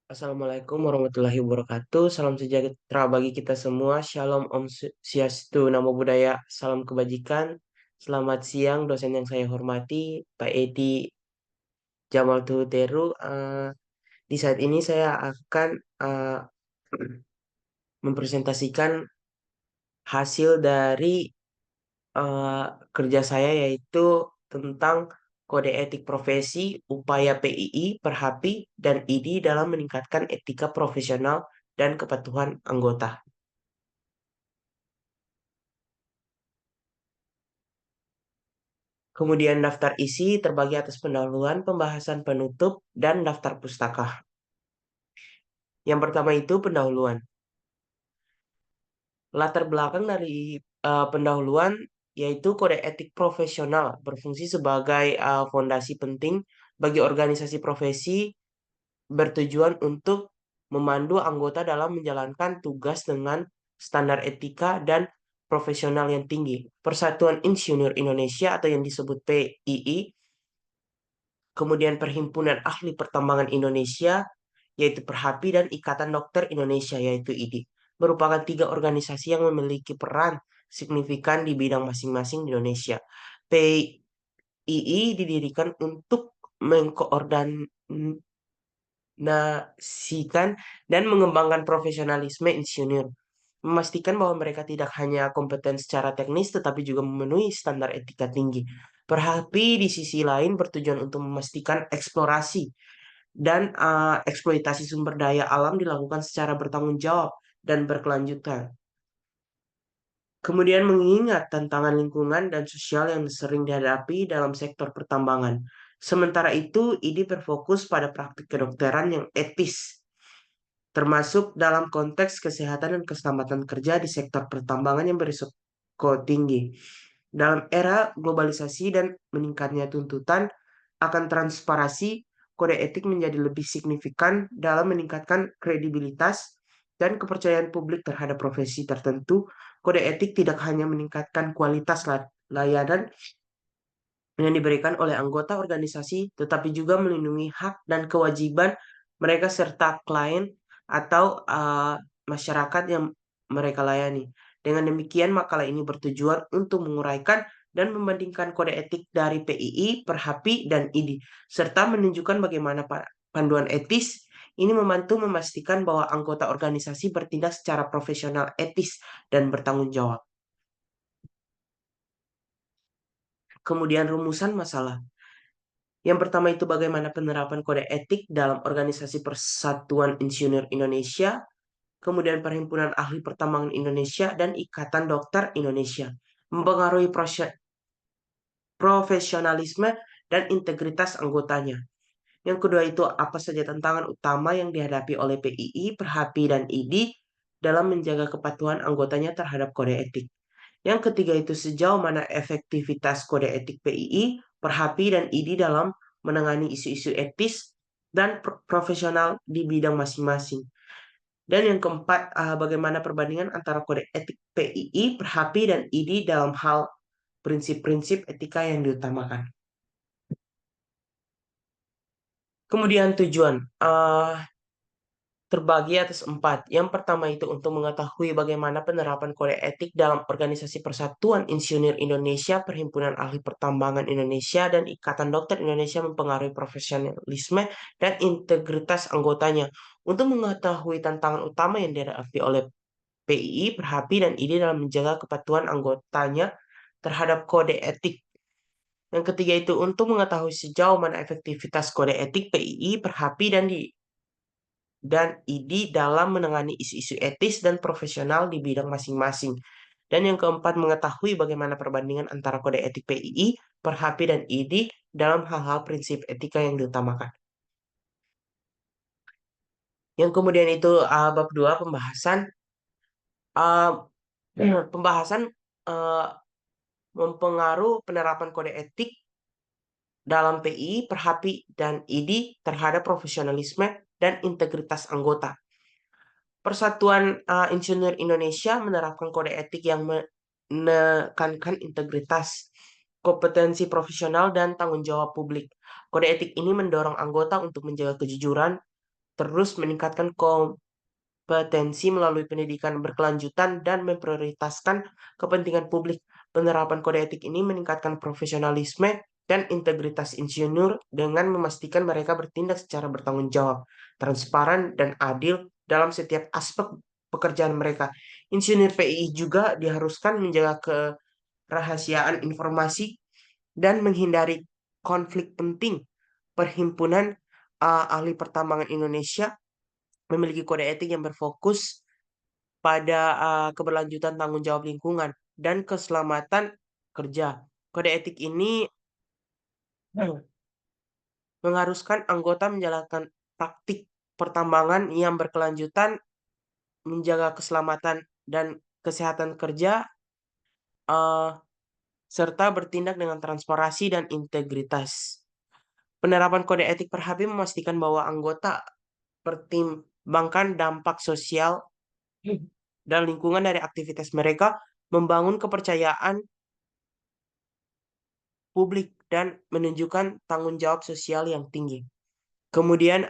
Assalamualaikum warahmatullahi wabarakatuh. Salam sejahtera bagi kita semua. Shalom Om Swastiastu, Namo Buddhaya, salam kebajikan. Selamat siang, dosen yang saya hormati, Pak Edi Jamal Tuhuteru. Di saat ini saya akan eh, mempresentasikan hasil dari eh, kerja saya, yaitu tentang kode etik profesi, upaya PII, Perhapi, dan ID dalam meningkatkan etika profesional dan kepatuhan anggota. Kemudian daftar isi terbagi atas pendahuluan, pembahasan penutup, dan daftar pustaka. Yang pertama itu pendahuluan. Latar belakang dari pendahuluan yaitu kode etik profesional berfungsi sebagai fondasi penting bagi organisasi profesi, bertujuan untuk memandu anggota dalam menjalankan tugas dengan standar etika dan profesional yang tinggi. Persatuan Insinyur Indonesia atau yang disebut PII, kemudian Perhimpunan Ahli Pertambangan Indonesia, yaitu Perhapi, dan Ikatan Dokter Indonesia, yaitu IDI, merupakan tiga organisasi yang memiliki peran signifikan di bidang masing-masing di Indonesia. PII didirikan untuk mengkoordinasikan dan mengembangkan profesionalisme insinyur, memastikan bahwa mereka tidak hanya kompeten secara teknis tetapi juga memenuhi standar etika tinggi. Perhapi di sisi lain bertujuan untuk memastikan eksplorasi dan eksploitasi sumber daya alam dilakukan secara bertanggung jawab dan berkelanjutan. Kemudian mengingat tantangan lingkungan dan sosial yang sering dihadapi dalam sektor pertambangan. Sementara itu, ID berfokus pada praktik kedokteran yang etis, termasuk dalam konteks kesehatan dan keselamatan kerja di sektor pertambangan yang berisiko tinggi. Dalam era globalisasi dan meningkatnya tuntutan akan transparansi, kode etik menjadi lebih signifikan dalam meningkatkan kredibilitas dan kepercayaan publik terhadap profesi tertentu. Kode etik tidak hanya meningkatkan kualitas layanan yang diberikan oleh anggota organisasi, tetapi juga melindungi hak dan kewajiban mereka serta klien atau masyarakat yang mereka layani. Dengan demikian, makalah ini bertujuan untuk menguraikan dan membandingkan kode etik dari PII, Perhapi, dan ID, serta menunjukkan bagaimana panduan etis ini membantu memastikan bahwa anggota organisasi bertindak secara profesional, etis, dan bertanggung jawab. Kemudian rumusan masalah. Yang pertama itu bagaimana penerapan kode etik dalam Organisasi Persatuan Insinyur Indonesia, kemudian Perhimpunan Ahli Pertambangan Indonesia, dan Ikatan Dokter Indonesia. Mempengaruhi profesionalisme dan integritas anggotanya. Yang kedua itu apa saja tantangan utama yang dihadapi oleh PII, Perhapi, dan ID dalam menjaga kepatuhan anggotanya terhadap kode etik. Yang ketiga itu sejauh mana efektivitas kode etik PII, Perhapi, dan ID dalam menangani isu-isu etis dan profesional di bidang masing-masing. Dan yang keempat, bagaimana perbandingan antara kode etik PII, Perhapi, dan ID dalam hal prinsip-prinsip etika yang diutamakan. Kemudian tujuan. Terbagi atas empat. Yang pertama itu untuk mengetahui bagaimana penerapan kode etik dalam Organisasi Persatuan Insinyur Indonesia, Perhimpunan Ahli Pertambangan Indonesia, dan Ikatan Dokter Indonesia mempengaruhi profesionalisme dan integritas anggotanya. Untuk mengetahui tantangan utama yang dihadapi oleh PII, Perhapi, dan ID dalam menjaga kepatuhan anggotanya terhadap kode etik. Yang ketiga itu untuk mengetahui sejauh mana efektivitas kode etik PII, Perhapi, dan ID dalam menangani isu-isu etis dan profesional di bidang masing-masing. Dan yang keempat, mengetahui bagaimana perbandingan antara kode etik PII, Perhapi, dan ID dalam hal-hal prinsip etika yang diutamakan. Yang kemudian itu bab 2 pembahasan. Uh, Pembahasan uh, mempengaruhi penerapan kode etik dalam PII, Perhapi, dan ID terhadap profesionalisme dan integritas anggota. Persatuan Insinyur Indonesia menerapkan kode etik yang menekankan integritas, kompetensi profesional, dan tanggung jawab publik. Kode etik ini mendorong anggota untuk menjaga kejujuran, terus meningkatkan kompetensi melalui pendidikan berkelanjutan dan memprioritaskan kepentingan publik. Penerapan kode etik ini meningkatkan profesionalisme dan integritas insinyur dengan memastikan mereka bertindak secara bertanggung jawab, transparan, dan adil dalam setiap aspek pekerjaan mereka. Insinyur PII juga diharuskan menjaga kerahasiaan informasi dan menghindari konflik penting. Perhimpunan Ahli Pertambangan Indonesia memiliki kode etik yang berfokus pada keberlanjutan tanggung jawab lingkungan dan keselamatan kerja. Kode etik ini mengharuskan anggota menjalankan praktik pertambangan yang berkelanjutan, menjaga keselamatan dan kesehatan kerja, eh, serta bertindak dengan transparansi dan integritas. Penerapan kode etik per HB memastikan bahwa anggota pertimbangkan dampak sosial dan lingkungan dari aktivitas mereka, membangun kepercayaan publik, dan menunjukkan tanggung jawab sosial yang tinggi. Kemudian,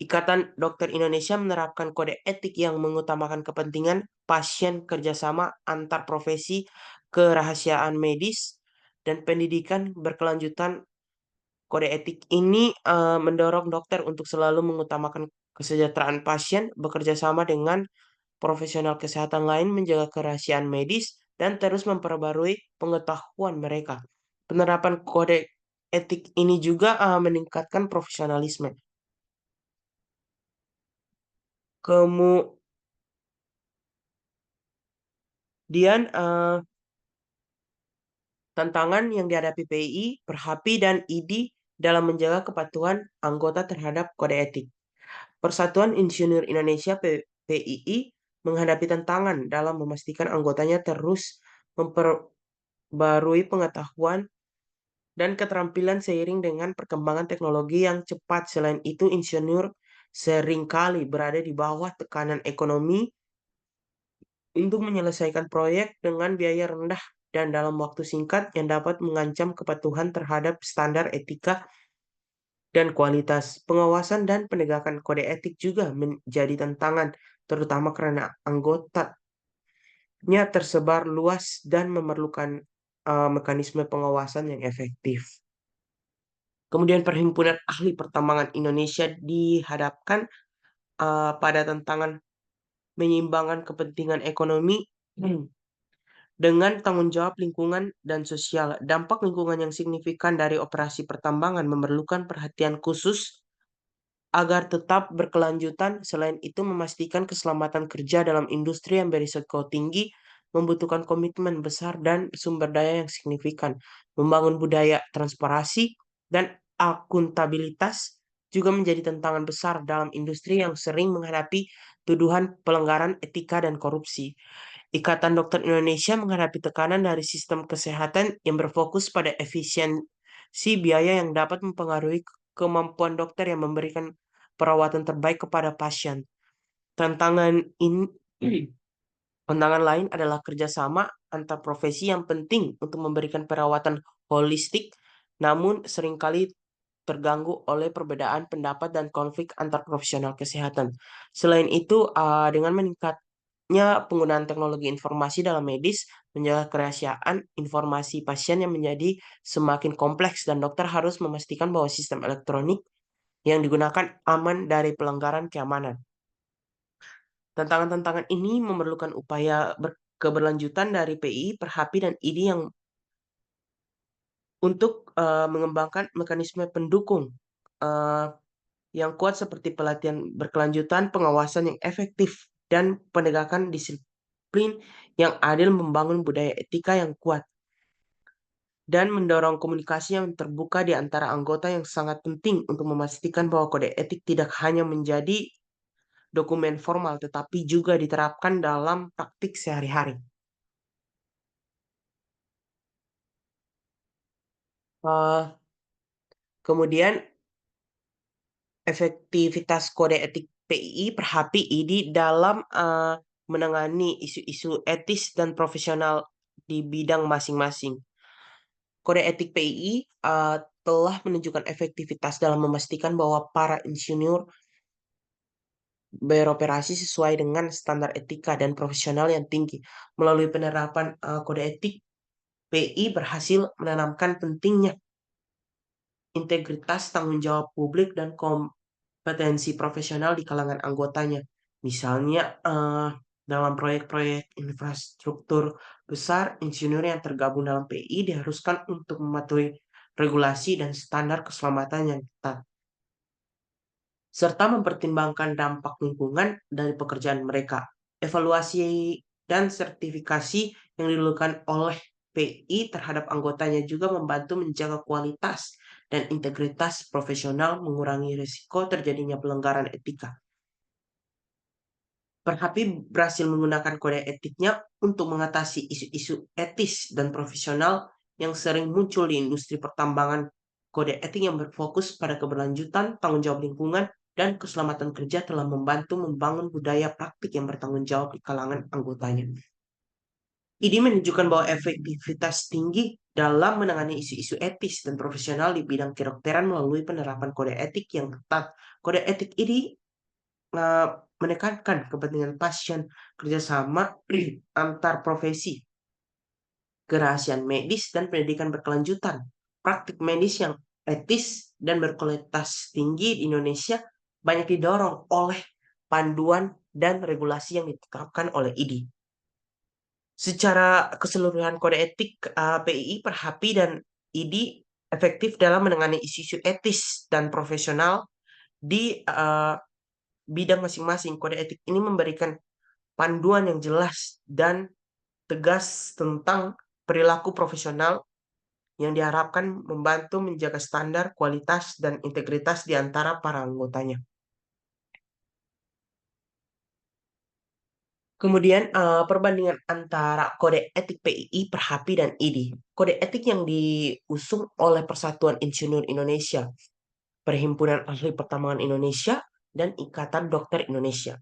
Ikatan Dokter Indonesia menerapkan kode etik yang mengutamakan kepentingan pasien, kerjasama antar profesi, kerahasiaan medis, dan pendidikan berkelanjutan. Kode etik ini mendorong dokter untuk selalu mengutamakan kesejahteraan pasien, bekerja sama dengan profesional kesehatan lain, menjaga kerahasiaan medis, dan terus memperbarui pengetahuan mereka. Penerapan kode etik ini juga meningkatkan profesionalisme. Kemudian tantangan yang dihadapi PII, Perhapi, dan ID dalam menjaga kepatuhan anggota terhadap kode etik. Persatuan Insinyur Indonesia PII menghadapi tantangan dalam memastikan anggotanya terus memperbarui pengetahuan dan keterampilan seiring dengan perkembangan teknologi yang cepat. Selain itu, insinyur seringkali berada di bawah tekanan ekonomi untuk menyelesaikan proyek dengan biaya rendah dan dalam waktu singkat yang dapat mengancam kepatuhan terhadap standar etika dan kualitas. Pengawasan dan penegakan kode etik juga menjadi tantangan, terutama karena anggotanya tersebar luas dan memerlukan mekanisme pengawasan yang efektif. Kemudian Perhimpunan Ahli Pertambangan Indonesia dihadapkan pada tantangan menyeimbangkan kepentingan ekonomi dengan tanggung jawab lingkungan dan sosial. Dampak lingkungan yang signifikan dari operasi pertambangan memerlukan perhatian khusus agar tetap berkelanjutan. Selain itu, memastikan keselamatan kerja dalam industri yang berisiko tinggi membutuhkan komitmen besar dan sumber daya yang signifikan. Membangun budaya transparansi dan akuntabilitas juga menjadi tantangan besar dalam industri yang sering menghadapi tuduhan pelanggaran etika dan korupsi. Ikatan Dokter Indonesia menghadapi tekanan dari sistem kesehatan yang berfokus pada efisiensi biaya yang dapat mempengaruhi kemampuan dokter yang memberikan perawatan terbaik kepada pasien. Tantangan ini, tantangan lain adalah kerjasama antar profesi yang penting untuk memberikan perawatan holistik, namun seringkali terganggu oleh perbedaan pendapat dan konflik antar profesional kesehatan. Selain itu, dengan meningkatnya penggunaan teknologi informasi dalam medis, menjaga kerahasiaan informasi pasien yang menjadi semakin kompleks dan dokter harus memastikan bahwa sistem elektronik yang digunakan aman dari pelanggaran keamanan. Tantangan-tantangan ini memerlukan upaya keberlanjutan dari PI, Perhapi, dan ID yang untuk mengembangkan mekanisme pendukung eh, yang kuat seperti pelatihan berkelanjutan, pengawasan yang efektif, dan penegakan disiplin yang adil, membangun budaya etika yang kuat, dan mendorong komunikasi yang terbuka di antara anggota yang sangat penting untuk memastikan bahwa kode etik tidak hanya menjadi dokumen formal, tetapi juga diterapkan dalam praktik sehari-hari. Eh, Kemudian, efektivitas kode etik PII per HPI dalam menangani isu-isu etis dan profesional di bidang masing-masing. Kode etik PII telah menunjukkan efektivitas dalam memastikan bahwa para insinyur beroperasi sesuai dengan standar etika dan profesional yang tinggi. Melalui penerapan kode etik, PI berhasil menanamkan pentingnya integritas, tanggung jawab publik, dan kompetensi profesional di kalangan anggotanya. Misalnya, dalam proyek-proyek infrastruktur besar, insinyur yang tergabung dalam PI diharuskan untuk mematuhi regulasi dan standar keselamatan yang ketat, serta mempertimbangkan dampak lingkungan dari pekerjaan mereka. Evaluasi dan sertifikasi yang dilakukan oleh PI terhadap anggotanya juga membantu menjaga kualitas dan integritas profesional, mengurangi risiko terjadinya pelanggaran etika. Perhapi berhasil menggunakan kode etiknya untuk mengatasi isu-isu etis dan profesional yang sering muncul di industri pertambangan. Kode etik yang berfokus pada keberlanjutan, tanggung jawab lingkungan, dan keselamatan kerja telah membantu membangun budaya praktik yang bertanggung jawab di kalangan anggotanya. Ini menunjukkan bahwa efektivitas tinggi dalam menangani isu-isu etis dan profesional di bidang kedokteran melalui penerapan kode etik yang ketat. Kode etik ini eh, menekankan kepentingan pasien, kerjasama antar profesi, kerahasiaan medis, dan pendidikan berkelanjutan. Praktik medis yang etis dan berkualitas tinggi di Indonesia banyak didorong oleh panduan dan regulasi yang ditetapkan oleh ID. Secara keseluruhan kode etik PII, Perhapi, dan ID efektif dalam menangani isu-isu etis dan profesional di bidang masing-masing. Kode etik ini memberikan panduan yang jelas dan tegas tentang perilaku profesional yang diharapkan membantu menjaga standar, kualitas, dan integritas di antara para anggotanya. Kemudian perbandingan antara kode etik PII, Perhapi, dan ID. Kode etik yang diusung oleh Persatuan Insinyur Indonesia, Perhimpunan Ahli Pertambangan Indonesia, dan Ikatan Dokter Indonesia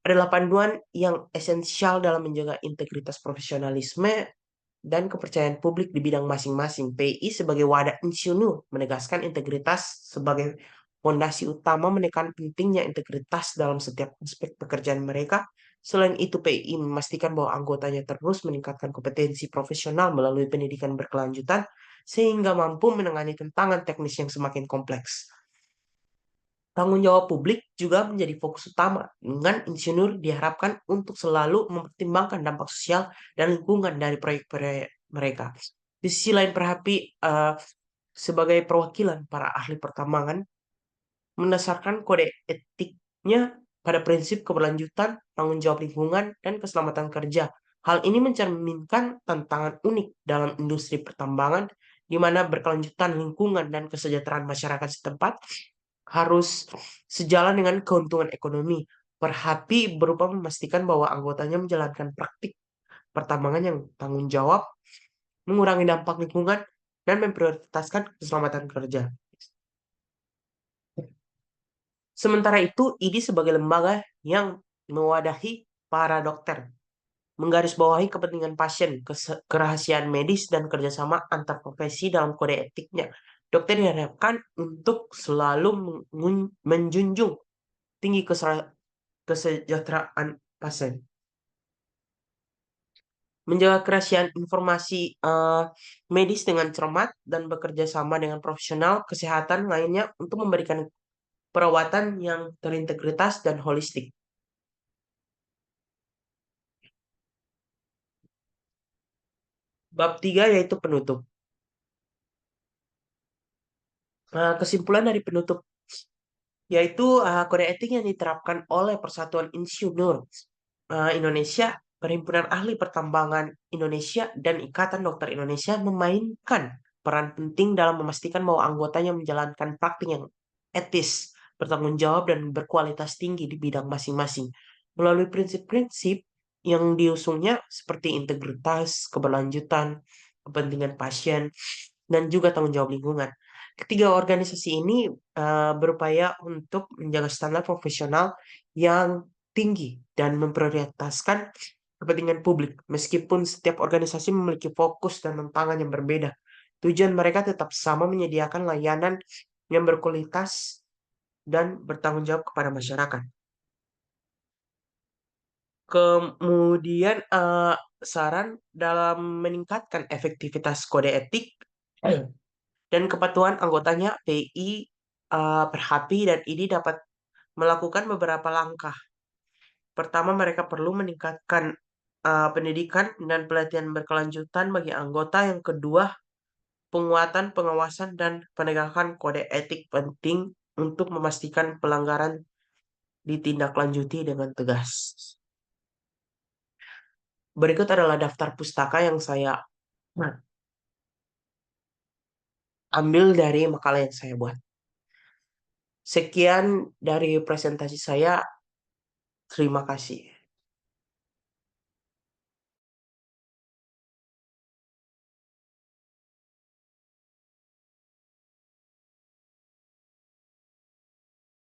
adalah panduan yang esensial dalam menjaga integritas profesionalisme dan kepercayaan publik di bidang masing-masing. PI sebagai wadah insinyur menegaskan integritas sebagai fondasi utama, menekan pentingnya integritas dalam setiap aspek pekerjaan mereka. Selain itu, PI memastikan bahwa anggotanya terus meningkatkan kompetensi profesional melalui pendidikan berkelanjutan sehingga mampu menangani tantangan teknis yang semakin kompleks. Tanggung jawab publik juga menjadi fokus utama, dengan insinyur diharapkan untuk selalu mempertimbangkan dampak sosial dan lingkungan dari proyek-proyek mereka. Di sisi lain, Perhapi sebagai perwakilan para ahli pertambangan mendasarkan kode etiknya pada prinsip keberlanjutan, tanggung jawab lingkungan, dan keselamatan kerja. Hal ini mencerminkan tantangan unik dalam industri pertambangan, di mana berkelanjutan lingkungan dan kesejahteraan masyarakat setempat harus sejalan dengan keuntungan ekonomi. Perhapi berupa memastikan bahwa anggotanya menjalankan praktik pertambangan yang tanggung jawab, mengurangi dampak lingkungan, dan memprioritaskan keselamatan kerja. Sementara itu, ID sebagai lembaga yang mewadahi para dokter, menggarisbawahi kepentingan pasien, kerahasiaan medis, dan kerjasama antar profesi dalam kode etiknya. Dokter diharapkan untuk selalu menjunjung tinggi kesejahteraan pasien, menjaga kerahasiaan informasi medis dengan cermat, dan bekerja sama dengan profesional kesehatan lainnya untuk memberikan perawatan yang terintegritas dan holistik. Bab 3 yaitu penutup. Kesimpulan dari penutup yaitu kode etik yang diterapkan oleh Persatuan Insinyur Indonesia, Perhimpunan Ahli Pertambangan Indonesia, dan Ikatan Dokter Indonesia memainkan peran penting dalam memastikan bahwa anggotanya menjalankan praktik yang etis, bertanggung jawab, dan berkualitas tinggi di bidang masing-masing. Melalui prinsip-prinsip yang diusungnya seperti integritas, keberlanjutan, kepentingan pasien, dan juga tanggung jawab lingkungan. Ketiga organisasi ini berupaya untuk menjaga standar profesional yang tinggi dan memprioritaskan kepentingan publik, meskipun setiap organisasi memiliki fokus dan tantangan yang berbeda. Tujuan mereka tetap sama, menyediakan layanan yang berkualitas dan bertanggung jawab kepada masyarakat. Kemudian saran dalam meningkatkan efektivitas kode etik dan kepatuhan anggotanya, PI, Perhapi, dan ID dapat melakukan beberapa langkah. Pertama, mereka perlu meningkatkan pendidikan dan pelatihan berkelanjutan bagi anggota. Yang kedua, penguatan pengawasan dan penegakan kode etik penting untuk memastikan pelanggaran ditindaklanjuti dengan tegas. Berikut adalah daftar pustaka yang saya ambil dari makalah yang saya buat. Sekian dari presentasi saya. Terima kasih.